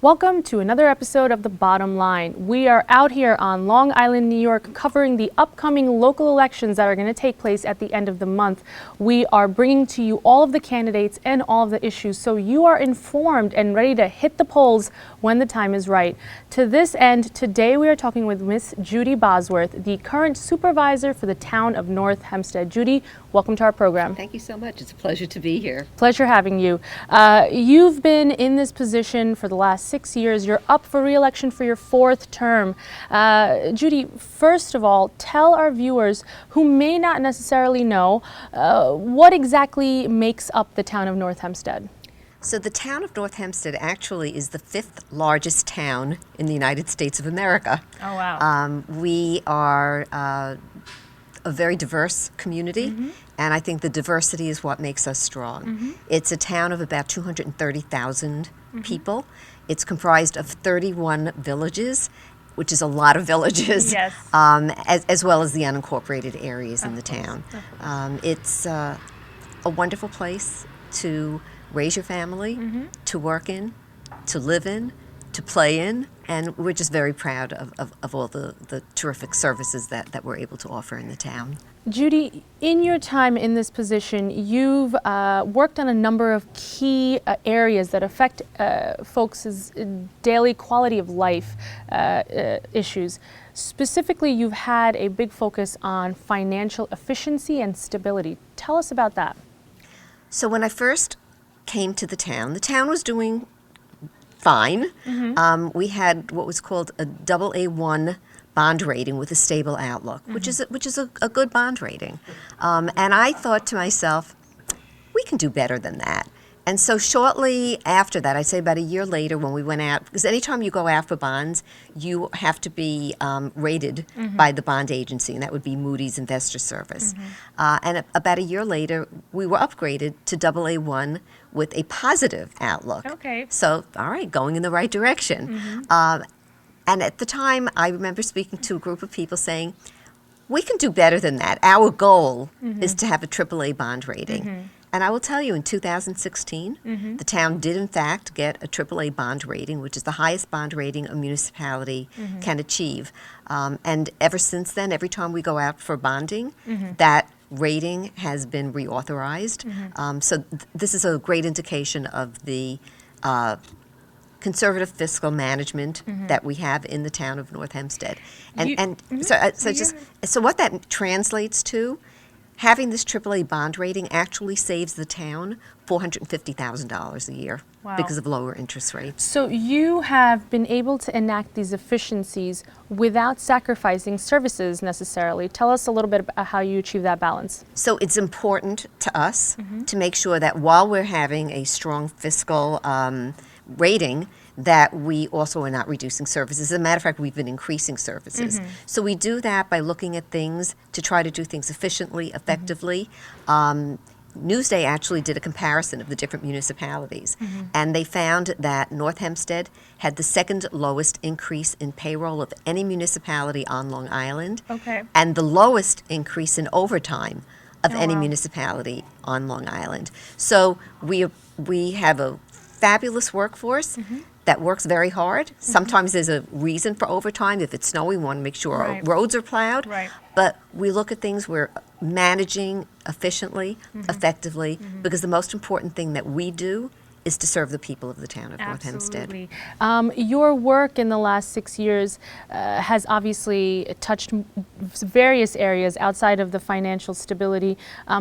Welcome to another episode of The Bottom Line. We are out here on Long Island, New York, covering the upcoming local elections that are going to take place at the end of the month. We are bringing to you all of the candidates and all of the issues so you are informed and ready to hit the polls when the time is right. To this end, today we are talking with Miss Judi Bosworth, the current supervisor for the town of North Hempstead. Judi, welcome to our program. Thank you so much. It's a pleasure to be here. Pleasure having you. You've been in this position for the last 6 years. You're up for re-election for your fourth term. Judi, first of all, tell our viewers who may not necessarily know what exactly makes up the town of North Hempstead. So the town of North Hempstead actually is the fifth largest town in the United States of America. Oh, wow. We are a very diverse community, and I think the diversity is what makes us strong. It's a town of about 230,000 people. It's comprised of 31 villages, which is a lot of villages, Yes. as well as the unincorporated areas in the town. It's a wonderful place to raise your family, to work in, to live in, to play in, and we're just very proud of all the terrific services that we're able to offer in the town. Judi, in your time in this position, you've worked on a number of key areas that affect folks' daily quality of life issues. Specifically, you've had a big focus on financial efficiency and stability. Tell us about that. So when I first came to the town was doing fine. We had what was called a AA1 bond rating with a stable outlook, which is a good bond rating. And I thought to myself, we can do better than that. And so shortly after that, I'd say about a year later when we went out, because anytime you go out for bonds, you have to be rated by the bond agency, and that would be Moody's Investor Service. And about a year later, we were upgraded to AA1 with a positive outlook. Okay. So, all right, going in the right direction. And at the time, I remember speaking to a group of people saying, we can do better than that. Our goal is to have a AAA bond rating. And I will tell you, in 2016, the town did, in fact, get a AAA bond rating, which is the highest bond rating a municipality can achieve. And ever since then, every time we go out for bonding, that rating has been reauthorized. So this is a great indication of the conservative fiscal management that we have in the town of North Hempstead. So what that translates to, having this AAA bond rating actually saves the town $450,000 a year because of lower interest rates. So you have been able to enact these efficiencies without sacrificing services necessarily. Tell us a little bit about how you achieve that balance. So it's important to us to make sure that while we're having a strong fiscal rating, that we also are not reducing services. As a matter of fact, we've been increasing services. So we do that by looking at things to try to do things efficiently, effectively. Newsday actually did a comparison of the different municipalities, and they found that North Hempstead had the second lowest increase in payroll of any municipality on Long Island, and the lowest increase in overtime of any municipality on Long Island. So we have a fabulous workforce that works very hard. Sometimes there's a reason for overtime. If it's snowing, we want to make sure our roads are plowed. But we look at things, we're managing efficiently, effectively, because the most important thing that we do is to serve the people of the town of North Hempstead. Your work in the last 6 years has obviously touched various areas outside of the financial stability.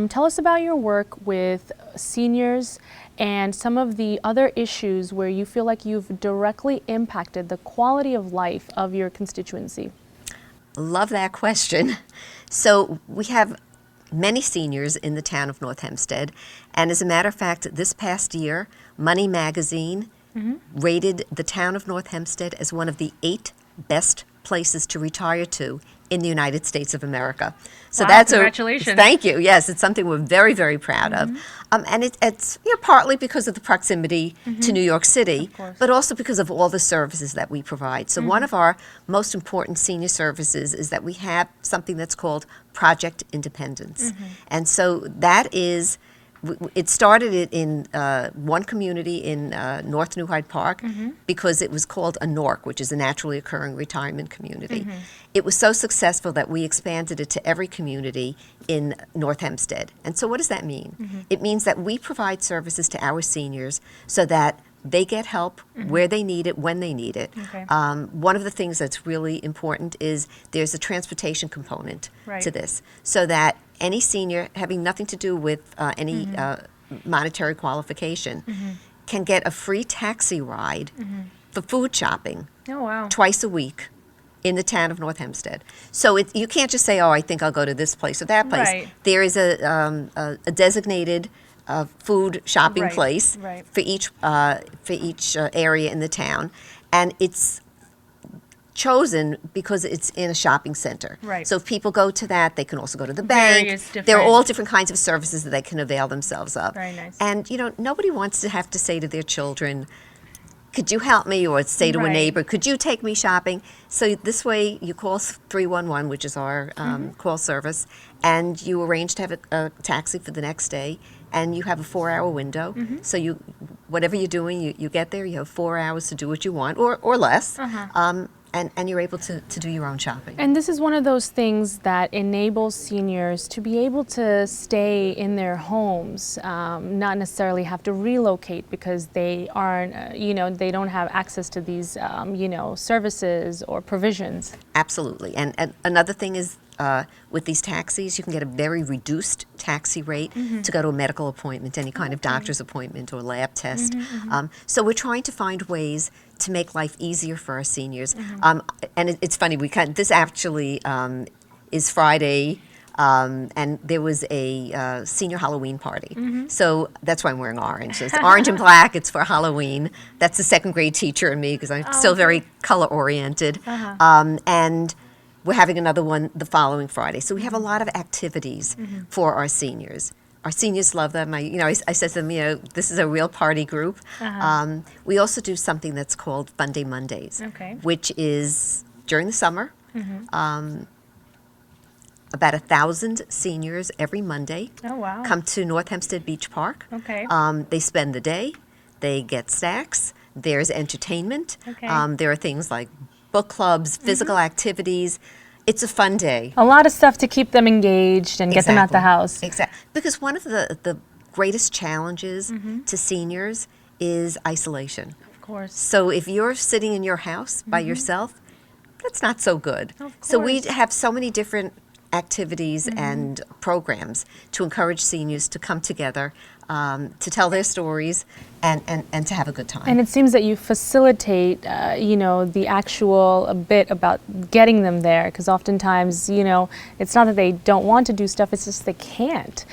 Tell us about your work with seniors and some of the other issues where you feel like you've directly impacted the quality of life of your constituency. Love that question. So we have many seniors in the town of North Hempstead, and as a matter of fact, this past year, Money Magazine rated the town of North Hempstead as one of the 8 best places to retire to in the United States of America. So that's congratulations. Thank you. Yes, it's something we're very, very proud of. And it's partly because of the proximity to New York City, but also because of all the services that we provide. So one of our most important senior services is that we have something that's called Project Independence. And so that is It started in one community in North New Hyde Park because it was called a NORC, which is a naturally occurring retirement community. It was so successful that we expanded it to every community in North Hempstead. And so what does that mean? It means that we provide services to our seniors so that they get help where they need it, when they need it. Okay. One of the things that's really important is there's a transportation component Right. to this, so that any senior having nothing to do with any monetary qualification can get a free taxi ride for food shopping Oh, wow. twice a week in the town of North Hempstead. So you can't just say, oh, I think I'll go to this place or that place. Right. There is a designated food shopping Right, place right. for each area in the town, and it's chosen because it's in a shopping center. Right. So if people go to that, they can also go to the bank. Various There are different- all different kinds of services that they can avail themselves of. Very nice. And nobody wants to have to say to their children, could you help me? Or say to a Right. neighbor, could you take me shopping? So this way you call 311, which is our call service, and you arrange to have a taxi for the next day, and you have a 4-hour window. So whatever you're doing, you get there, you have 4 hours to do what you want, or less, and you're able to do your own shopping. And this is one of those things that enables seniors to be able to stay in their homes, not necessarily have to relocate because they aren't, they don't have access to these, services or provisions. Absolutely. And another thing is with these taxis, you can get a very reduced taxi rate to go to a medical appointment, any kind of doctor's appointment or lab test. So we're trying to find ways to make life easier for our seniors. And it's funny, this actually is Friday, and there was a senior Halloween party. So that's why I'm wearing orange. So it's orange and black, it's for Halloween. That's the second grade teacher in me because I'm still very color oriented. And we're having another one the following Friday. So we have a lot of activities for our seniors. Our seniors love them. I said to them, this is a real party group. We also do something that's called Fun Day Mondays, Okay. which is during the summer. About 1,000 seniors every Monday Oh, wow. come to North Hempstead Beach Park. Okay. They spend the day. They get snacks. There's entertainment. Okay. There are things like book clubs, physical activities. It's a fun day. A lot of stuff to keep them engaged and get them out the house. Exactly. Because one of the greatest challenges to seniors is isolation. Of course. So if you're sitting in your house by yourself, that's not so good. Of So we course. have so many different activities and programs to encourage seniors to come together, to tell their stories, and to have a good time. And it seems that you facilitate, the actual bit about getting them there, because oftentimes, it's not that they don't want to do stuff, it's just they can't.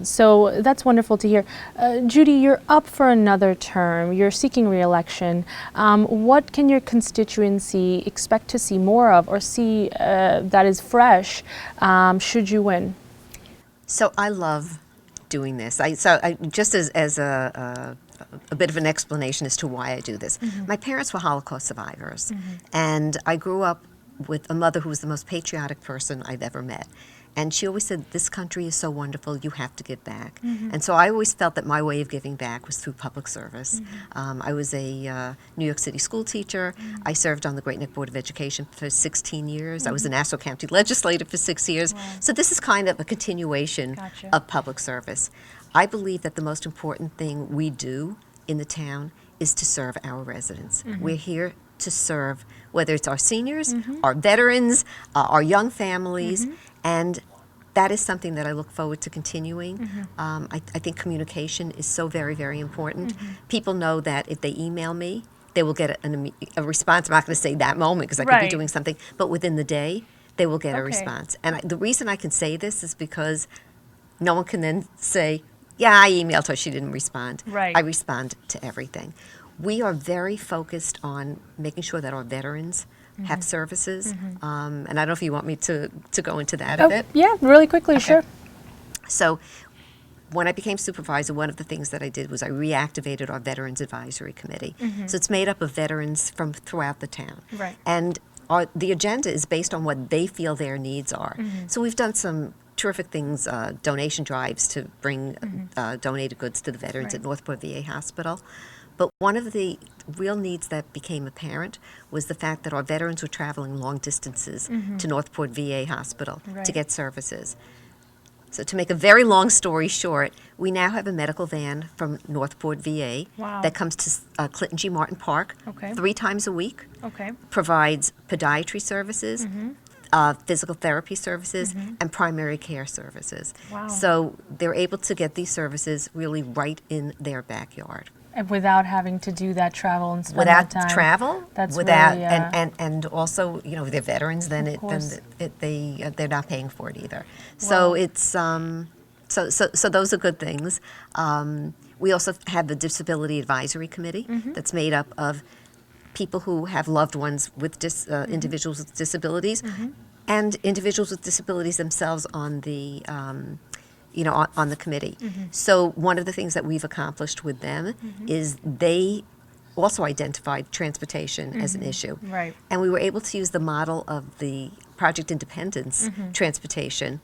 So that's wonderful to hear. Judy, you're up for another term. You're seeking re-election. What can your constituency expect to see more of or see that is fresh should you win? So I love doing this. Just as a bit of an explanation as to why I do this. My parents were Holocaust survivors, and I grew up with a mother who was the most patriotic person I've ever met. And she always said, this country is so wonderful, you have to give back. And so I always felt that my way of giving back was through public service. I was a New York City school teacher. I served on the Great Neck Board of Education for 16 years. I was a Nassau County legislator for 6 years. So this is kind of a continuation Gotcha. of public service. I believe that the most important thing we do in the town is to serve our residents. We're here to serve, whether it's our seniors, our veterans, our young families, and that is something that I look forward to continuing. I think communication is so very, very important. People know that if they email me, they will get a response. I'm not going to say that moment because I could be Right. doing something, but within the day, they will get a Okay. response. And the reason I can say this is because no one can then say, yeah, I emailed her, she didn't respond. Right. I respond to everything. We are very focused on making sure that our veterans have services. And I don't know if you want me to go into that a bit. Yeah, really quickly, sure. So when I became supervisor, one of the things that I did was I reactivated our Veterans Advisory Committee. So it's made up of veterans from throughout the town. Right. And the agenda is based on what they feel their needs are. So we've done some terrific things, donation drives to bring donated goods to the veterans Right. at Northport VA Hospital. But one of the real needs that became apparent was the fact that our veterans were traveling long distances to Northport VA Hospital Right. to get services. So to make a very long story short, we now have a medical van from Northport VA Wow. that comes to Clinton G. Martin Park Okay. 3 times a week, Okay. provides podiatry services, physical therapy services, and primary care services. Wow. So they're able to get these services really right in their backyard. And without having to do that travel and spend Without that time. travel, That's without really, and also, you know, they're veterans. Then course. they're not paying for it either. So Wow. it's so those are good things. We also have the Disability Advisory Committee that's made up of people who have loved ones with individuals with disabilities, and individuals with disabilities themselves on the on the committee. So one of the things that we've accomplished with them is they also identified transportation as an issue. Right. And we were able to use the model of the Project Independence transportation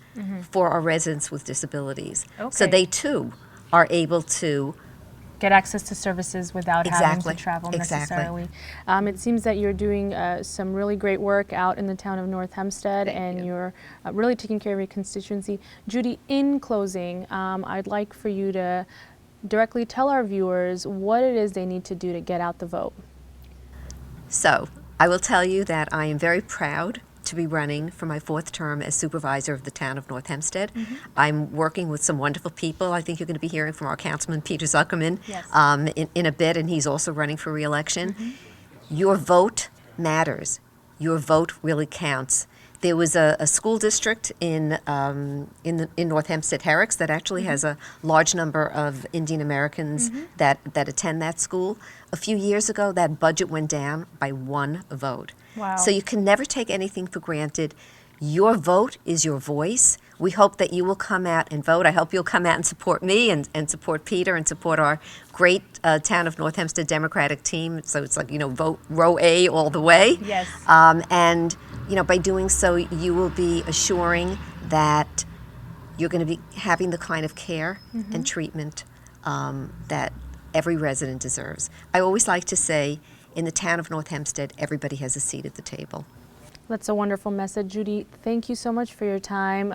for our residents with disabilities. So Okay. they too are able to Get access to services without having Exactly. to travel Exactly. necessarily. It seems that you're doing some really great work out in the town of North Hempstead, and you. you're really taking care of your constituency. Judy, in closing, I'd like for you to directly tell our viewers what it is they need to do to get out the vote. So, I will tell you that I am very proud to be running for my 4th term as supervisor of the town of North Hempstead. I'm working with some wonderful people. I think you're going to be hearing from our councilman, Peter Zuckerman, Yes. in a bit, and he's also running for re-election. Your vote matters. Your vote really counts. There was a school district in North Hempstead, Herricks, that actually has a large number of Indian Americans that attend that school. A few years ago, that budget went down by 1 vote. Wow. So you can never take anything for granted. Your vote is your voice. We hope that you will come out and vote. I hope you'll come out and support me and support Peter and support our great town of North Hempstead Democratic team. So it's like, vote row A all the way. Yes. And, by doing so, you will be assuring that you're going to be having the kind of care and treatment that every resident deserves. I always like to say, in the town of North Hempstead, everybody has a seat at the table. That's a wonderful message. Judy, thank you so much for your time.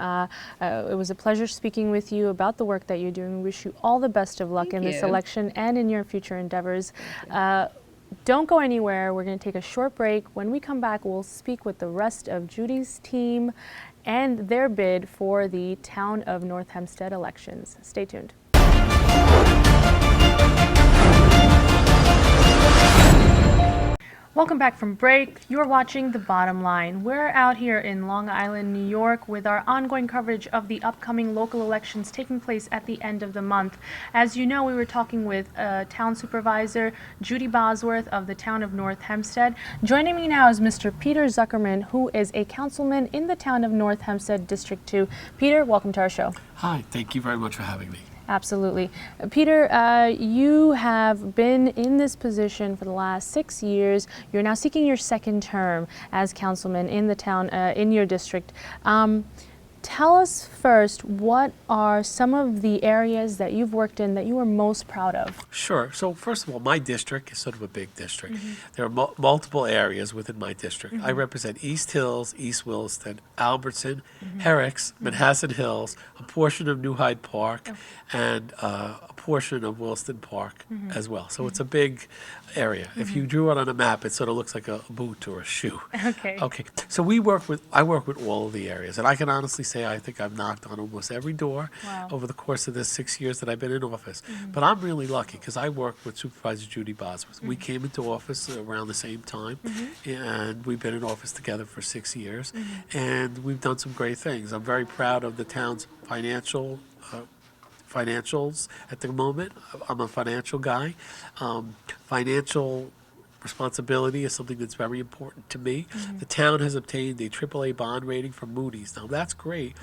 It was a pleasure speaking with you about the work that you're doing. We wish you all the best of luck in this election and in your future endeavors. Don't go anywhere. We're going to take a short break. When we come back, we'll speak with the rest of Judy's team and their bid for the Town of North Hempstead elections. Stay tuned. Welcome back from break. You're watching The Bottom Line. We're out here in Long Island, New York, with our ongoing coverage of the upcoming local elections taking place at the end of the month. As you know, we were talking with Town Supervisor Judi Bosworth of the town of North Hempstead. Joining me now is Mr. Peter Zuckerman, who is a councilman in the town of North Hempstead, District 2. Peter, welcome to our show. Hi, thank you very much for having me. Absolutely. Peter, you have been in this position for the last 6 years. You're now seeking your 2nd term as councilman in the town, in your district. Tell us first, what are some of the areas that you've worked in that you are most proud of? Sure. So first of all, my district is sort of a big district. There are multiple areas within my district. I represent East Hills, East Williston, Albertson, Herricks, Manhasset Hills, a portion of New Hyde Park, and a portion of Williston Park as well. So it's a big area. If you drew it on a map, it sort of looks like a boot or a shoe. Okay. Okay. So I work with all of the areas, and I can honestly say I think I've knocked on almost every door Wow. over the course of the 6 years that I've been in office. But I'm really lucky because I work with Supervisor Judi Bosworth. We came into office around the same time, and we've been in office together for 6 years, and we've done some great things. I'm very proud of the town's financials at the moment. I'm a financial guy. Financial responsibility is something that's very important to me. The town has obtained a AAA bond rating from Moody's. Now that's great.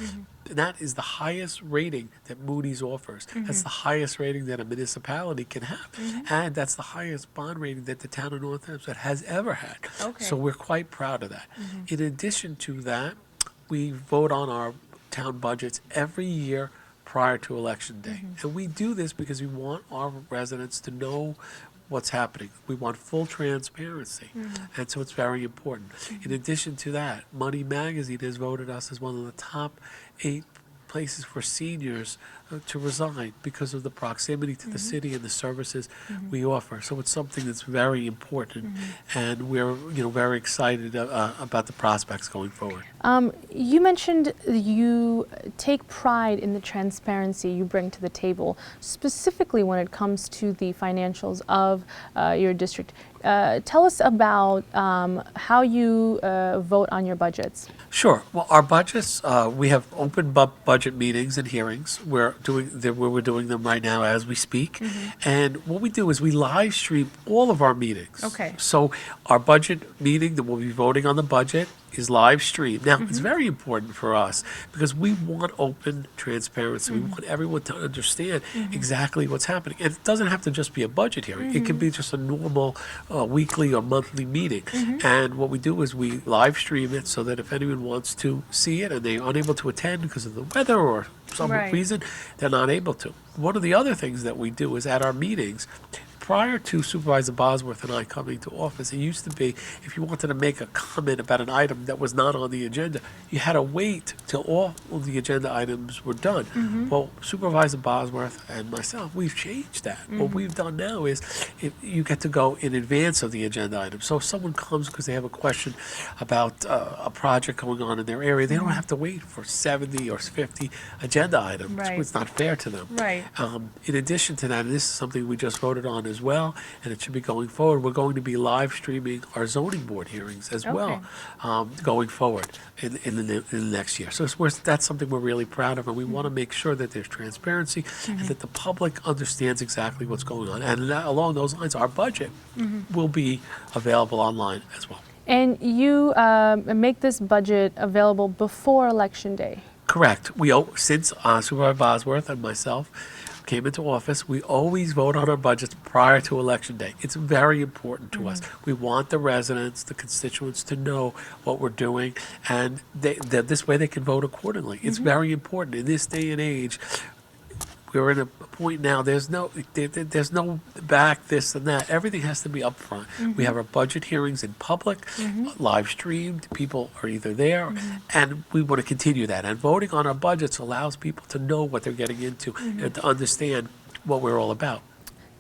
That is the highest rating that Moody's offers. That's the highest rating that a municipality can have. And that's the highest bond rating that the town of North Hempstead has ever had. Okay. So we're quite proud of that. In addition to that, we vote on our town budgets every year prior to Election Day. And we do this because we want our residents to know what's happening. We want full transparency. And so it's very important. In addition to that, Money Magazine has voted us as one of the top 8 places for seniors to reside because of the proximity to the city and the services we offer. So it's something that's very important, and we're very excited about the prospects going forward. You mentioned you take pride in the transparency you bring to the table, specifically when it comes to the financials of your district. Tell us about how you vote on your budgets. Sure. Well, our budgets, we have open budget meetings and hearings. We're doing them right now as we speak. And what we do is we live stream all of our meetings. Okay. So our budget meeting that we'll be voting on the budget is live streamed. Now, it's very important for us because we want open transparency. We want everyone to understand exactly what's happening. And it doesn't have to just be a budget hearing. It can be just a normal weekly or monthly meeting. And what we do is we live stream it so that if anyone wants to see it and they're unable to attend because of the weather or some reason, they're not able to. One of the other things that we do is at our meetings, prior to Supervisor Bosworth and I coming to office, it used to be if you wanted to make a comment about an item that was not on the agenda, you had to wait till all of the agenda items were done. Well, Supervisor Bosworth and myself, we've changed that. What we've done now is you get to go in advance of the agenda item. So if someone comes because they have a question about a project going on in their area, they don't have to wait for 70 or 50 agenda items. Right. It's not fair to them. Right. In addition to that, and this is something we just voted on as well, and it should be going forward, we're going to be live streaming our zoning board hearings as well, going forward in the next year. So that's something we're really proud of, and we want to make sure that there's transparency and that the public understands exactly what's going on. And along those lines, our budget will be available online as well. And you make this budget available before Election Day. Correct. Since Supervisor Bosworth and myself came into office, we always vote on our budgets prior to Election Day. It's very important to us. We want the residents, the constituents to know what we're doing, and this way they can vote accordingly. It's very important. In this day and age, we're in a point now, there's no back, this and that. Everything has to be up front. We have our budget hearings in public, live streamed. People are either there, and we want to continue that. And voting on our budgets allows people to know what they're getting into and to understand what we're all about.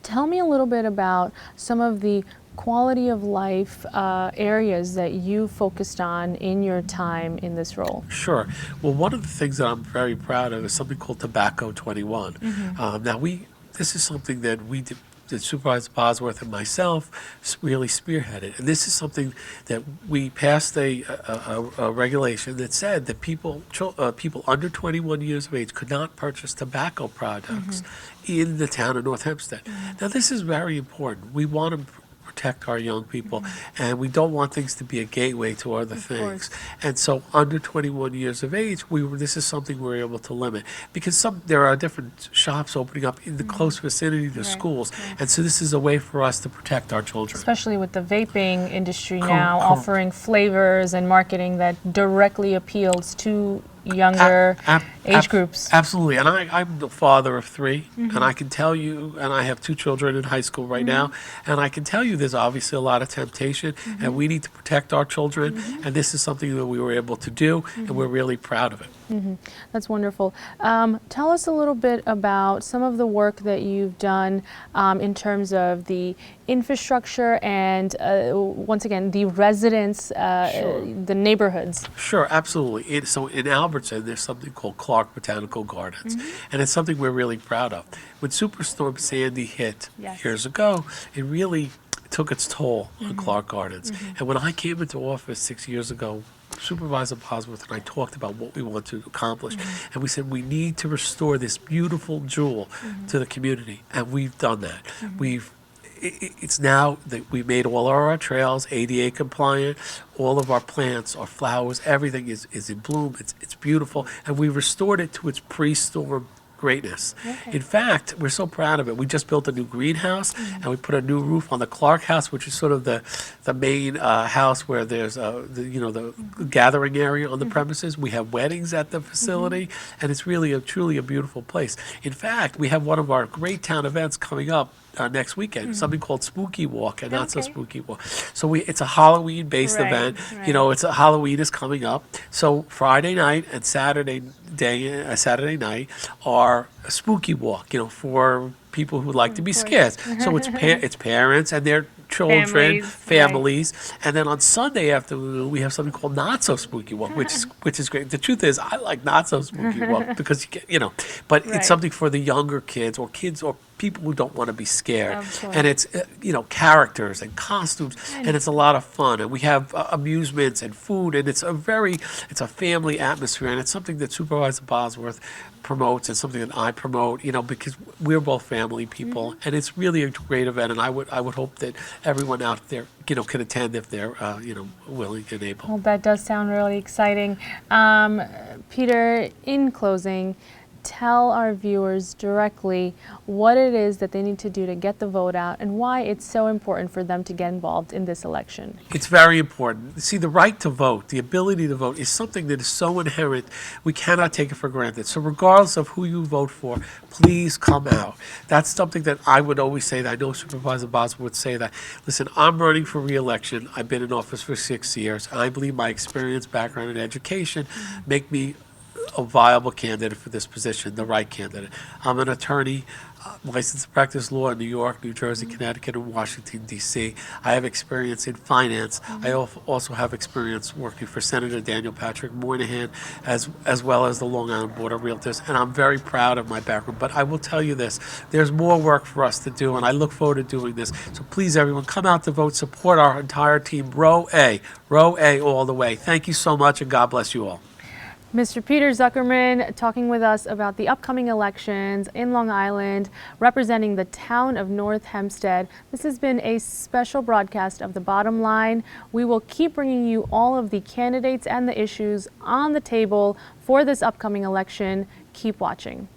Tell me a little bit about some of the quality of life areas that you focused on in your time in this role. Sure. Well, one of the things that I'm very proud of is something called Tobacco 21. Now, this is something that we did, that Supervisor Bosworth and myself really spearheaded. And this is something that we passed a regulation that said that people under 21 years of age could not purchase tobacco products in the town of North Hempstead. Now, this is very important. We want to protect our young people, and we don't want things to be a gateway to other things. And so under 21 years of age, this is something we're able to limit, because there are different shops opening up in the close vicinity to schools, and so this is a way for us to protect our children. Especially with the vaping industry now offering flavors and marketing that directly appeals to younger age groups. Absolutely. And I'm the father of 3, and I can tell you, and I have 2 children in high school right now, and I can tell you there's obviously a lot of temptation, and we need to protect our children, and this is something that we were able to do, and we're really proud of it. That's wonderful. Tell us a little bit about some of the work that you've done in terms of the infrastructure and, once again, the residents, the neighborhoods. Sure, absolutely. So in Albertson, there's something called Clark Botanical Gardens, and it's something we're really proud of. When Superstorm Sandy hit years ago, it really took its toll on Clark Gardens. And when I came into office 6 years ago, Supervisor Bosworth and I talked about what we want to accomplish, and we said we need to restore this beautiful jewel to the community, and we've done that. It's now that we made all of our trails ADA compliant, all of our plants, our flowers, everything is in bloom. It's beautiful, and we restored it to its pre-storm greatness. In fact, we're so proud of it. We just built a new greenhouse, and we put a new roof on the Clark House, which is sort of the main house where there's the gathering area on the premises. We have weddings at the facility, and it's really truly a beautiful place. In fact, we have one of our great town events coming up next weekend, something called Spooky Walk and Not So Spooky Walk. So it's a Halloween-based event. You know, it's Halloween is coming up. So Friday night and Saturday night are a spooky walk, for people who like to be scared. So it's parents and their children, families, and then on Sunday afternoon we have something called Not So Spooky Walk, which is great. The truth is, I like Not So Spooky Walk because but it's something for the younger kids or people who don't want to be scared. And it's characters and costumes, and it's a lot of fun. And we have amusements and food, and it's a family atmosphere, and it's something that Supervisor Bosworth promotes and something that I promote, because we're both family people, and it's really a great event. And I would hope that everyone out there, can attend if they're, willing and able. Well, that does sound really exciting. Peter, in closing, tell our viewers directly what it is that they need to do to get the vote out and why it's so important for them to get involved in this election. It's very important. See, the right to vote, the ability to vote is something that is so inherent, we cannot take it for granted. So regardless of who you vote for, please come out. That's something that I would always say, that I know Supervisor Bosworth would say that. Listen, I'm running for re-election. I've been in office for 6 years. I believe my experience, background, and education make me a viable candidate for this position, the right candidate. I'm an attorney, licensed to practice law in New York, New Jersey, Connecticut, and Washington, D.C. I have experience in finance. I also have experience working for Senator Daniel Patrick Moynihan, as well as the Long Island Board of Realtors, and I'm very proud of my background. But I will tell you this, there's more work for us to do, and I look forward to doing this. So please, everyone, come out to vote, support our entire team, row A all the way. Thank you so much, and God bless you all. Mr. Peter Zuckerman talking with us about the upcoming elections in Long Island, representing the town of North Hempstead. This has been a special broadcast of The Bottom Line. We will keep bringing you all of the candidates and the issues on the table for this upcoming election. Keep watching.